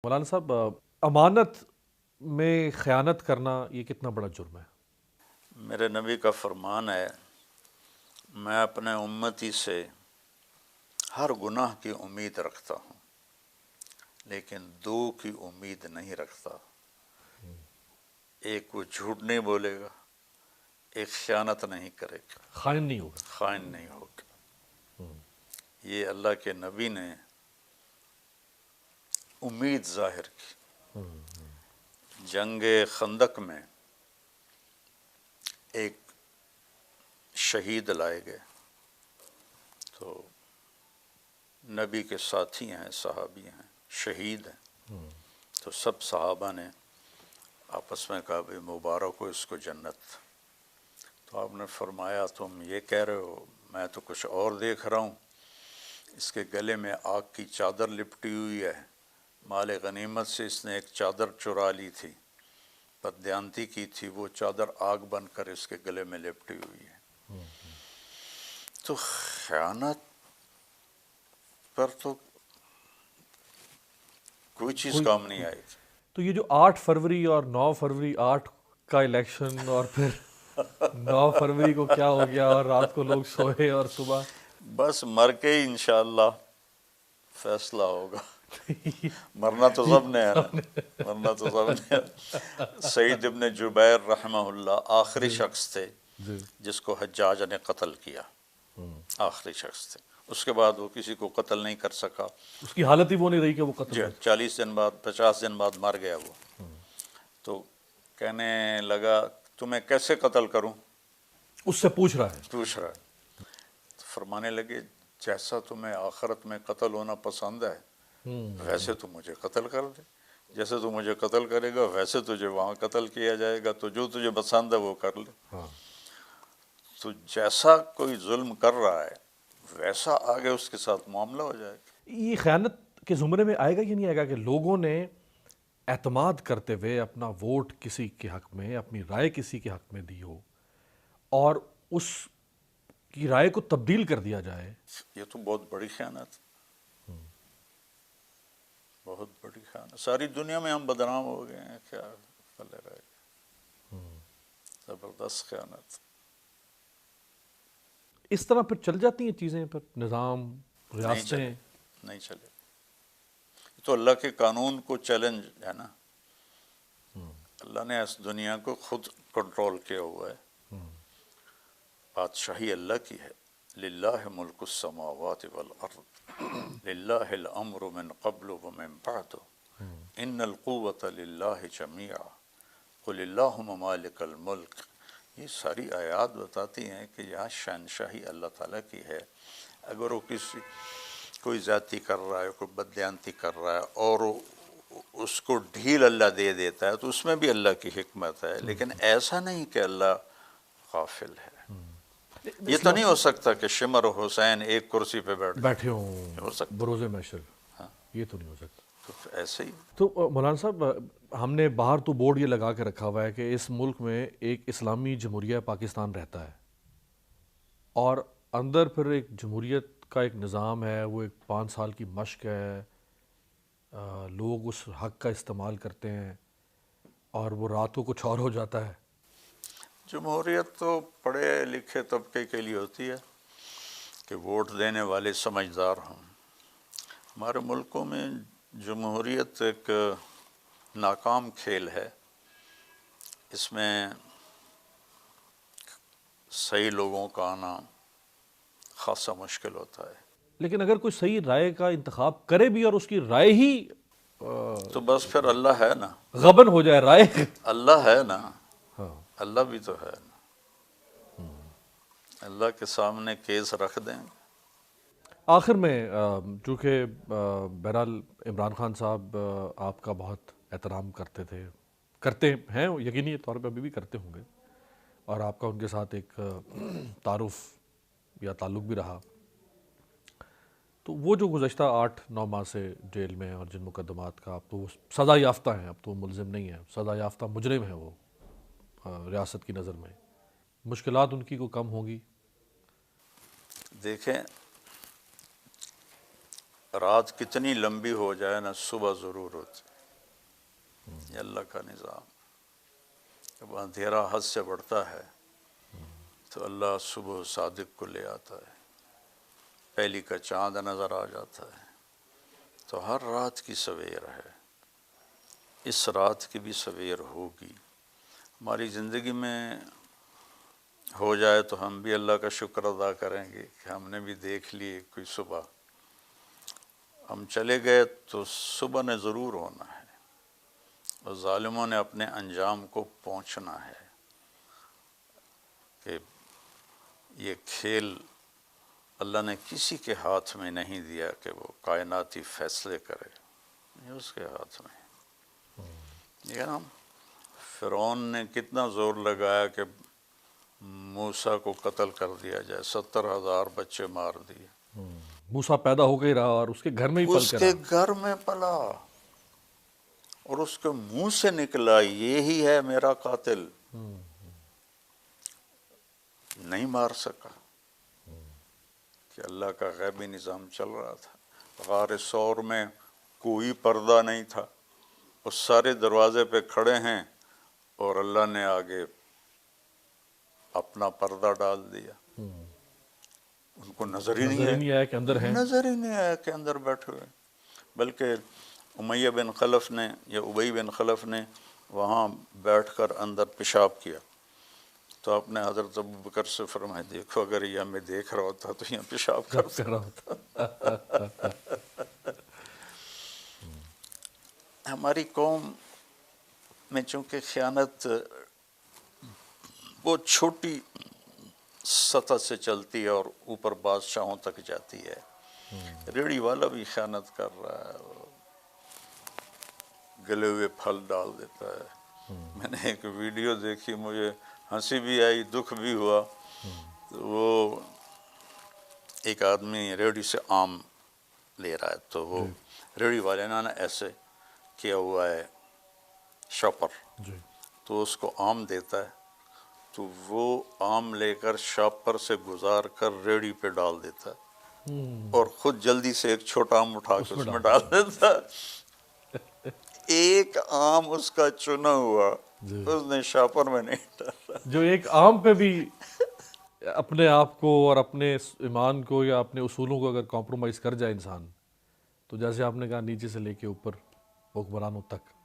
مولانا صاحب، امانت میں خیانت کرنا یہ کتنا بڑا جرم ہے؟ میرے نبی کا فرمان ہے، میں اپنے امتی سے ہر گناہ کی امید رکھتا ہوں لیکن دو کی امید نہیں رکھتا۔ ایک وہ جھوٹ نہیں بولے گا، ایک خیانت نہیں کرے گا، خائن نہیں ہوگا۔ خائن نہیں ہوگا۔ یہ اللہ کے نبی نے امید ظاہر کی۔ جنگ خندق میں ایک شہید لائے گئے تو نبی کے ساتھی ہیں، صحابی ہیں، شہید ہیں، تو سب صحابہ نے آپس میں کہا بھئی مبارک ہو اس کو جنت۔ تو آپ نے فرمایا تم یہ کہہ رہے ہو، میں تو کچھ اور دیکھ رہا ہوں۔ اس کے گلے میں آگ کی چادر لپٹی ہوئی ہے، مال غنیمت سے اس نے ایک چادر چرا لی تھی، بددیانتی کی تھی، وہ چادر آگ بن کر اس کے گلے میں لپٹی ہوئی ہے۔ تو خیانت پر تو کوئی چیز کام نہیں آئے گی۔ تو یہ جو 8 فروری اور 9 فروری 8 کا الیکشن، اور پھر 9 فروری کو کیا ہو گیا اور رات کو لوگ سوئے اور صبح بس مر کے ہی انشاءاللہ فیصلہ ہوگا۔ مرنا تو سب نے ہے نا، مرنا تو سب نے ہے۔ سعید ابن جبیر رحمہ اللہ آخری شخص تھے جی جس کو حجاج نے قتل کیا، آخری شخص تھے۔ اس کے بعد وہ کسی کو قتل نہیں کر سکا۔ اس کی حالت ہی وہ نہیں رہی کہ وہ قتل کر 40 دن بعد، 50 دن بعد مر گیا وہ۔ تو کہنے لگا تمہیں کیسے قتل کروں؟ اس سے پوچھ رہا ہے۔ پوچھ رہا ہے۔ تو فرمانے لگے جیسا تمہیں آخرت میں قتل ہونا پسند ہے ویسے تو مجھے قتل کر دے، جیسے تو مجھے قتل کرے گا ویسے تجھے وہاں قتل کیا جائے گا، تو جو تجھے پسند ہے وہ کر لے۔ تو جیسا کوئی ظلم کر رہا ہے ویسا آگے اس کے ساتھ معاملہ ہو جائے گا۔ یہ خیانت کے زمرے میں آئے گا یا نہیں آئے گا کہ لوگوں نے اعتماد کرتے ہوئے اپنا ووٹ کسی کے حق میں، اپنی رائے کسی کے حق میں دی ہو اور اس کی رائے کو تبدیل کر دیا جائے؟ یہ تو بہت بڑی خیانت، بہت بڑی خیانت۔ ساری دنیا میں ہم بدنام ہو گئے ہیں، کیا پلے رہے گا۔ زبردست خیانت۔ اس طرح پھر چل جاتی ہیں چیزیں، پھر نظام، نہیں چلے، ریاستیں۔ نہیں چلے۔ تو اللہ کے قانون کو چیلنج ہے نا، اللہ نے اس دنیا کو خود کنٹرول کیا ہوا ہے۔ بادشاہی اللہ کی ہے۔ للہ ملک السماوات والارض للہ الامر من قبل ومن بعد ان القوۃ للہ جمیعا قل اللہم مالک الملک۔ یہ ساری آیات بتاتی ہیں کہ یہاں شہنشاہی اللہ تعالیٰ کی ہے۔ اگر وہ کوئی زیادتی کر رہا ہے، کوئی بددیانتی کر رہا ہے اور اس کو ڈھیل اللہ دے دیتا ہے تو اس میں بھی اللہ کی حکمت ہے، لیکن ایسا نہیں کہ اللہ غافل ہے۔ یہ تو نہیں ہو سکتا کہ شمر و حسین ایک کرسی پہ بیٹھے ہوں ہو سکتا، بروز محشر، یہ تو نہیں ہو سکتا۔ تو ایسے ہی۔ تو مولانا صاحب، ہم نے باہر تو بورڈ یہ لگا کے رکھا ہوا ہے کہ اس ملک میں ایک اسلامی جمہوریہ پاکستان رہتا ہے، اور اندر پھر ایک جمہوریت کا ایک نظام ہے، وہ ایک 5 سال کی مشق ہے، لوگ اس حق کا استعمال کرتے ہیں اور وہ رات کو کچھ اور ہو جاتا ہے۔ جمہوریت تو پڑھے لکھے طبقے کے لیے ہوتی ہے کہ ووٹ دینے والے سمجھدار ہوں۔ ہمارے ملکوں میں جمہوریت ایک ناکام کھیل ہے، اس میں صحیح لوگوں کا آنا خاصا مشکل ہوتا ہے۔ لیکن اگر کوئی صحیح رائے کا انتخاب کرے بھی اور اس کی رائے ہی تو بس پھر اللہ ہے نا، غبن ہو جائے رائے، اللہ ہے نا، ہاں، اللہ بھی تو ہے نا، اللہ کے سامنے کیس رکھ دیں۔ آخر میں چونکہ بہرحال عمران خان صاحب آپ کا بہت احترام کرتے تھے، کرتے ہیں، یقینی طور پہ ابھی بھی کرتے ہوں گے، اور آپ کا ان کے ساتھ ایک تعارف یا تعلق بھی رہا، تو وہ جو گزشتہ 8-9 ماہ سے جیل میں اور جن مقدمات کا، اب تو وہ سزا یافتہ ہیں، اب تو وہ ملزم نہیں ہیں، سزا یافتہ مجرم ہیں وہ ریاست کی نظر میں، مشکلات ان کی کو کم ہوں گی؟ دیکھیں، رات کتنی لمبی ہو جائے نا صبح ضرور ہوتی. یہ اللہ کا نظام. جب اندھیرا حد سے بڑھتا ہے تو اللہ صبح صادق کو لے آتا ہے، پہلی کا چاند نظر آ جاتا ہے. تو ہر رات کی سویر ہے، اس رات کی بھی سویر ہوگی. ہماری زندگی میں ہو جائے تو ہم بھی اللہ کا شکر ادا کریں گے کہ ہم نے بھی دیکھ لی کوئی صبح. ہم چلے گئے تو صبح نے ضرور ہونا ہے، اور ظالموں نے اپنے انجام کو پہنچنا ہے. کہ یہ کھیل اللہ نے کسی کے ہاتھ میں نہیں دیا کہ وہ کائناتی فیصلے کرے، یہ اس کے ہاتھ میں. یہ نا فرعون نے کتنا زور لگایا کہ موسیٰ کو قتل کر دیا جائے، 70,000 بچے مار دیے. موسیٰ پیدا ہو کے رہا اور اس کے گھر میں ہی پل اس کے کے رہا. گھر میں پلا اور اس کے منہ سے نکلا یہی ہے میرا قاتل. نہیں مار سکا کہ اللہ کا غیبی نظام چل رہا تھا. غار ثور میں کوئی پردہ نہیں تھا، وہ سارے دروازے پہ کھڑے ہیں اور اللہ نے آگے اپنا پردہ ڈال دیا. ان کو نظر ہی نہیں آیا کہ اندر ہیں. نظر ہی نہیں آیا کہ اندر بیٹھے ہوئے. بلکہ امیہ بن خلف نے یا ابی بن خلف نے وہاں بیٹھ کر اندر پیشاب کیا تو آپ نے حضرت ابوبکر سے فرمایا دیکھو اگر یہ ہمیں دیکھ رہا ہوتا تو یہ پیشاب کر رہا ہوتا. ہماری قوم میں چونکہ خیانت بہت چھوٹی سطح سے چلتی ہے اور اوپر بادشاہوں تک جاتی ہے. ریڑھی والا بھی خیانت کر رہا ہے، گلے ہوئے پھل ڈال دیتا ہے. میں نے ایک ویڈیو دیکھی، مجھے ہنسی بھی آئی دکھ بھی ہوا. وہ ایک آدمی ریڑھی سے آم لے رہا ہے تو وہ ریڑھی والے نے ایسے کیا ہوا ہے شاپر، تو اس کو آم دیتا ہے تو وہ آم لے کر شاپر سے گزار کر ریڑھی پہ ڈال دیتا ہے اور خود جلدی سے ایک چھوٹا آم اٹھا کے اس میں ڈال دیتا ہے. ایک آم اس کا چنا ہوا، اس نے شاپر میں نہیں ڈالا. جو ایک آم پہ بھی اپنے آپ کو اور اپنے ایمان کو یا اپنے اصولوں کو اگر کمپرومائز کر جائے انسان، تو جیسے آپ نے کہا نیچے سے لے کے اوپر حکمرانوں تک